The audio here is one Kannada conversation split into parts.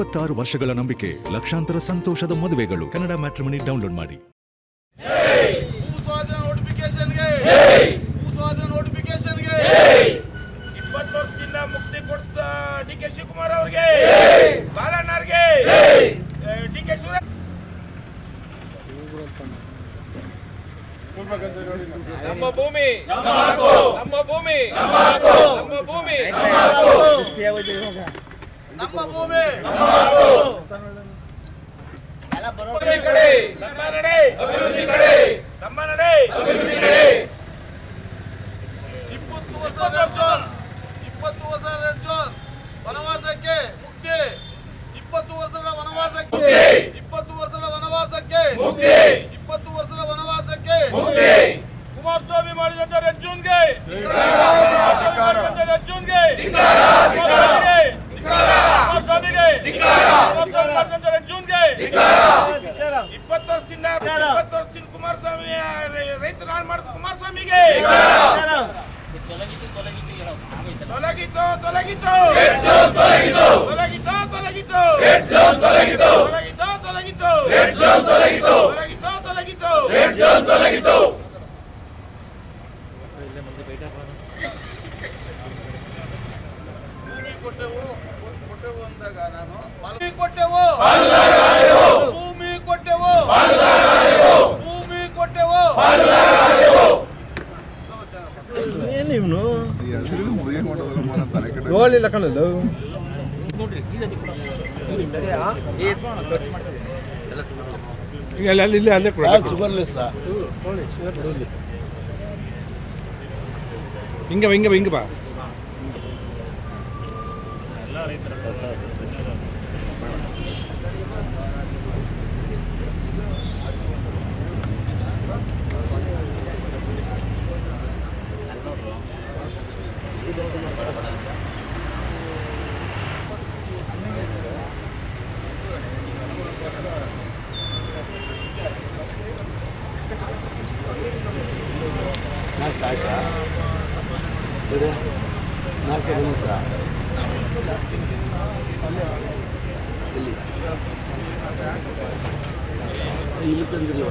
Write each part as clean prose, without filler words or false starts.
26 ವರ್ಷಗಳ ನಂಬಿಕೆ, ಲಕ್ಷಾಂತರ ಸಂತೋಷದ ಮದುವೆಗಳು. ಕನ್ನಡ ಮ್ಯಾಟ್ರಿಮನಿ ಡೌನ್ಲೋಡ್ ಮಾಡಿ. ಭೂಸ್ವಾಧೀನ ನೋಟಿಫಿಕೇಶನ್ಗೆ 20 ವರ್ಷದಿಂದ ಮುಕ್ತಿ ಕೊಡ್ತ ಡಿ.ಕೆ. ಶಿವಕುಮಾರ್ ಅವರಿಗೆ, ಬಾಲಣ್ಣರಿಗೆ, ಡಿ.ಕೆ. ಸುರೇಶ್ ನಮ್ಮ ಭೂಮಿ ನಮ್ಮ ಭೂಮಿ ನಮ್ಮ ಭೂಮಿ ನಮ್ಮ ಭೂಮಿ ಅಭಿವೃದ್ಧಿ ಕಡೆ ನಮ್ಮ ನಡೆ, ಅಭಿವೃದ್ಧಿ ಕಡೆ ನಮ್ಮ ನಡೆ, ಅಭಿವೃದ್ಧಿ ಕಡೆ 20 ವರ್ಷ ರೆಡ್ ಝೋನ್ ವನವಾಸಕ್ಕೆ ಮುಕ್ತಿ. 20 ವರ್ಷದ ವನವಾಸಕ್ಕೆ 20 ವರ್ಷದ ವನವಾಸಕ್ಕೆ 20 ವರ್ಷದ ವನವಾಸಕ್ಕೆ ಕುಮಾರಸ್ವಾಮಿ ಮಾಡಿದಂತ ರೆಡ್ ಝೋನ್ಗೆ ಮಾಡಿದಂತ ರೆಡ್ ಝೋನ್ಗೆ ಕುಮಾರಸ್ವಾಮಿಗೆ ಮಾಡಿದಂತ ರೆಡ್ ಝೋನ್ಗೆ 20 ವರ್ಷದಿಂದ ಕುಮಾರಸ್ವಾಮಿ ರೈತರ ಹಾಳು ಮಾಡಿದ ಕುಮಾರಸ್ವಾಮಿಗೆ ತೊಲಗಿತು ತೊಲಗಿತು ತೊಲಗಿತು ತೊಲಗಿತು ತೊಲಗಿತು ತೊಲಗಿತು ತೊಲಗಿತು ತೊಲಗಿತು. ಭೂಮಿ ಕೊಟ್ಟೆವು ಅಂದಾಗ ನಾನು ಭೂಮಿ ಕೊಟ್ಟೆವು ನೋಡ್ಲಿಲ್ಲ ಕಣಲ್ಲ ಈಗ ಅಲ್ಲಿ ಅಲ್ಲೇ ಹಿಂಗೆ ಬಾ. ಇಲ್ಲಿ ತಂದಿರಲಿಲ್ಲ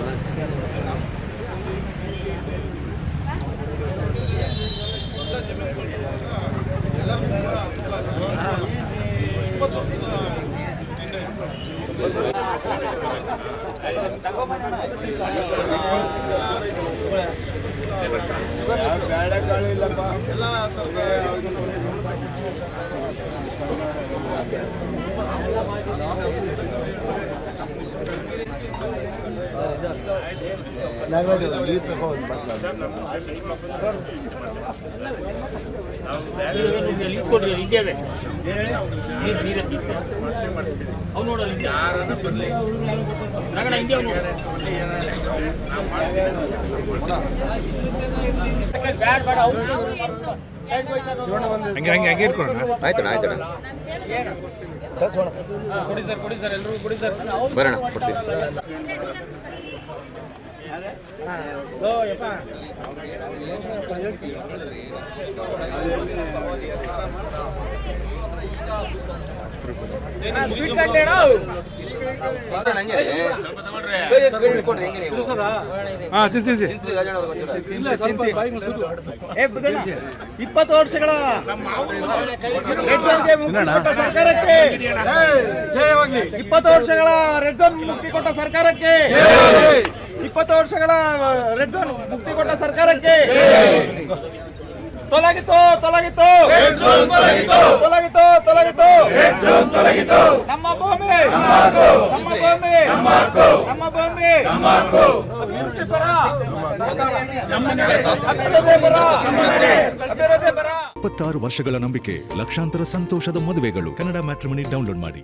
ಹಂಗೆ ಇಟ್ಕೊಳ್ಳೋಣ. ಆಯ್ತಣ್ಣ ಕೊಡಿ ಸರ್ ಎಲ್ಲರೂ ಕೊಡಿ ಸರ್. ಬರೋಣ ಕೊಡ್ತೀವಿ. ಇಪ್ಪತ್ತು ವರ್ಷಗಳ ಸರ್ಕಾರಕ್ಕೆ ಜಯವಾಗಲಿ. 20 ವರ್ಷಗಳ ರೆಡ್ ಝೋನ್ ಮುಕ್ತಿ ಕೊಟ್ಟ ಸರ್ಕಾರಕ್ಕೆ 20 ವರ್ಷಗಳ ರೆಡ್ ಝೋನ್ ಮುಕ್ತಿ ಕೊಟ್ಟ ಸರ್ಕಾರಕ್ಕೆ ತೊಲಗಿತು ತೊಲಗಿತು ತೊಲಗಿತು ತೊಲಗಿತು ನಮ್ಮ ಭೂಮಿ ನಮ್ಮ ಭೂಮಿ ನಮ್ಮ ಭೂಮಿ ಅಭಿವೃದ್ಧಿ ಪರ ಅಭಿವೃದ್ಧಿ ಪರ. 26 ವರ್ಷಗಳ ನಂಬಿಕೆ, ಲಕ್ಷಾಂತರ ಸಂತೋಷದ ಮದುವೆಗಳು. ಕನ್ನಡ ಮ್ಯಾಟ್ರಿಮನಿ ಡೌನ್ಲೋಡ್ ಮಾಡಿ.